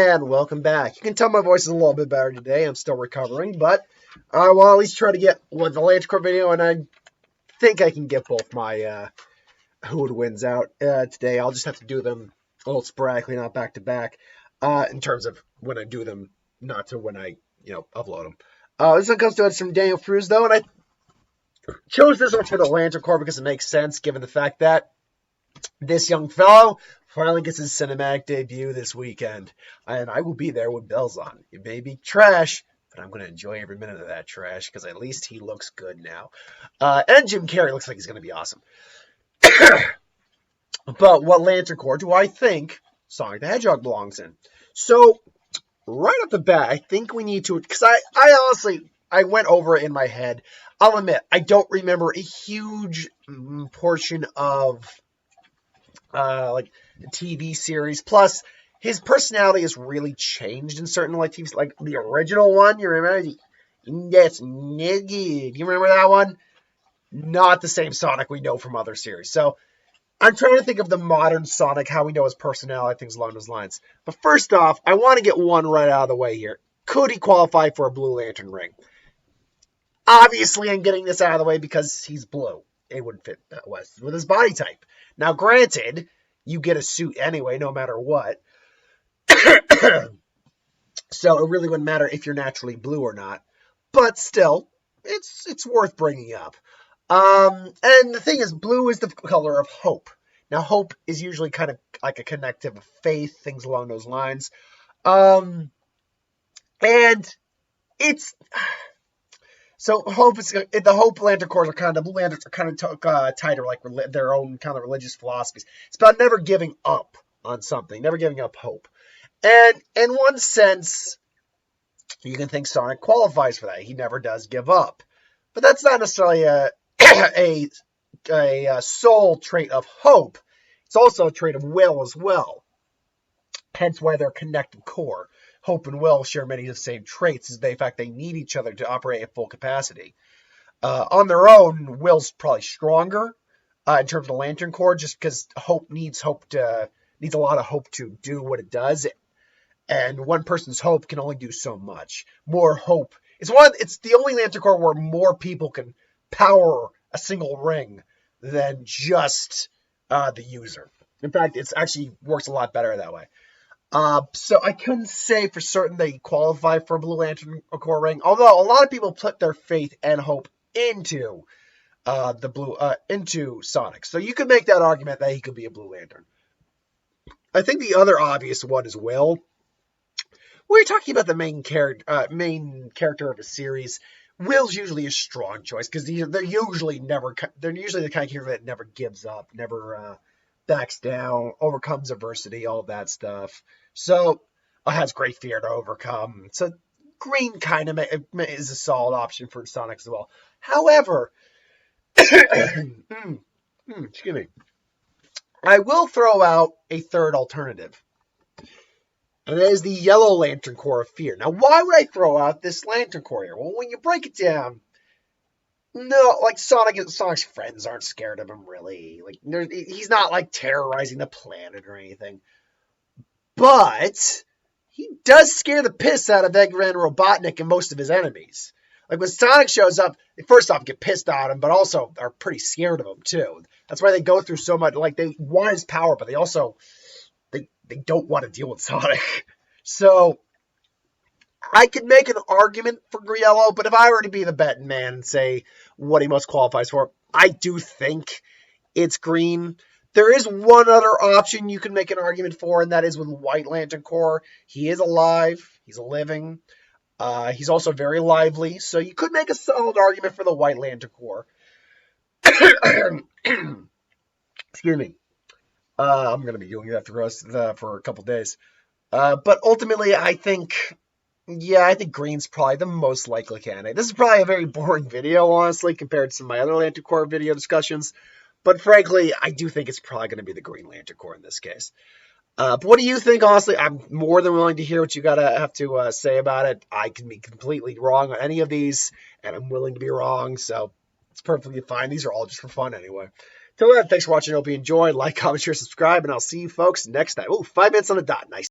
And welcome back. You can tell my voice is a little bit better today. I'm still recovering, but I will at least try to get the Lantern Corp video, and I think I can get both my Who Would Wins out today. I'll just have to do them a little sporadically, not back to back, in terms of when I do them, not to when I upload them. This one comes to us from Daniel Fruz, though, and I chose this one for the Lantern Corp because it makes sense given the fact that this young fellow finally gets his cinematic debut this weekend, and I will be there with bells on. It may be trash, but I'm going to enjoy every minute of that trash because at least he looks good now. And Jim Carrey looks like he's going to be awesome. But what Lantern Corps do I think Sonic the Hedgehog belongs in? So, right off the bat, I think we need to, because I honestly, I went over it in my head. I'll admit, I don't remember a huge portion of like the TV series. Plus, his personality has really changed in certain like TVs. Like the original one, you remember? That's nigga. Do you remember that one? Not the same Sonic we know from other series. So I'm trying to think of the modern Sonic, how we know his personality, things along those lines. But first off, I want to get one right out of the way here. Could he qualify for a Blue Lantern ring? Obviously, I'm getting this out of the way because he's blue. It wouldn't fit with his body type. Now, granted, you get a suit anyway, no matter what. So it really wouldn't matter if you're naturally blue or not. But still, it's worth bringing up. And the thing is, blue is the color of hope. Now, hope is usually kind of like a connective of faith, things along those lines. And it's... So hope is the Hope Lantern Corps are kind of, Blue Lanterns are kind of tied to like their own kind of religious philosophies. It's about never giving up on something, never giving up hope. And in one sense, you can think Sonic qualifies for that. He never does give up, but that's not necessarily a sole trait of hope. It's also a trait of will as well. Hence why they're a connected core. Hope and will share many of the same traits, as in fact they need each other to operate at full capacity. On their own, will's probably stronger in terms of the Lantern Corps, just because hope needs a lot of hope to do what it does, and one person's hope can only do so much. More hope. It's the only Lantern Corps where more people can power a single ring than just the user. In fact, it actually works a lot better that way. So I couldn't say for certain they qualify for a Blue Lantern Corps ring, although a lot of people put their faith and hope into into Sonic. So you could make that argument that he could be a Blue Lantern. I think the other obvious one is Will. We're talking about the main character of a series. Will's usually a strong choice because they're usually the kind of character that never gives up, never backs down, overcomes adversity, all that stuff. So, has great fear to overcome. So, green kind of is a solid option for Sonic as well. However, excuse me, I will throw out a third alternative. And that is the Yellow Lantern Corps of Fear. Now, why would I throw out this Lantern Corps here? Well, when you break it down, no, like Sonic's friends aren't scared of him, really. Like, he's not, like, terrorizing the planet or anything. But he does scare the piss out of Eggman Robotnik and most of his enemies. Like, when Sonic shows up, they first off get pissed at him, but also are pretty scared of him, too. That's why they go through so much. Like, they want his power, but they also, they don't want to deal with Sonic. So I could make an argument for Yellow, but if I were to be the betting man and say what he most qualifies for, I do think it's green. There is one other option you can make an argument for, and that is with White Lantern Corps. He is alive. He's living. He's also very lively, so you could make a solid argument for the White Lantern Corps. Excuse me. I'm going to be doing that for a couple days. But ultimately, I think green's probably the most likely candidate. This is probably a very boring video, honestly, compared to some of my other Lantern Corps video discussions. But frankly, I do think it's probably going to be the Green Lantern Corps in this case. But what do you think, honestly? I'm more than willing to hear what you have to say about it. I can be completely wrong on any of these, and I'm willing to be wrong, so it's perfectly fine. These are all just for fun anyway. Till then, thanks for watching. I hope you enjoyed. Like, comment, share, subscribe, and I'll see you folks next time. Ooh, 5 minutes on the dot. Nice.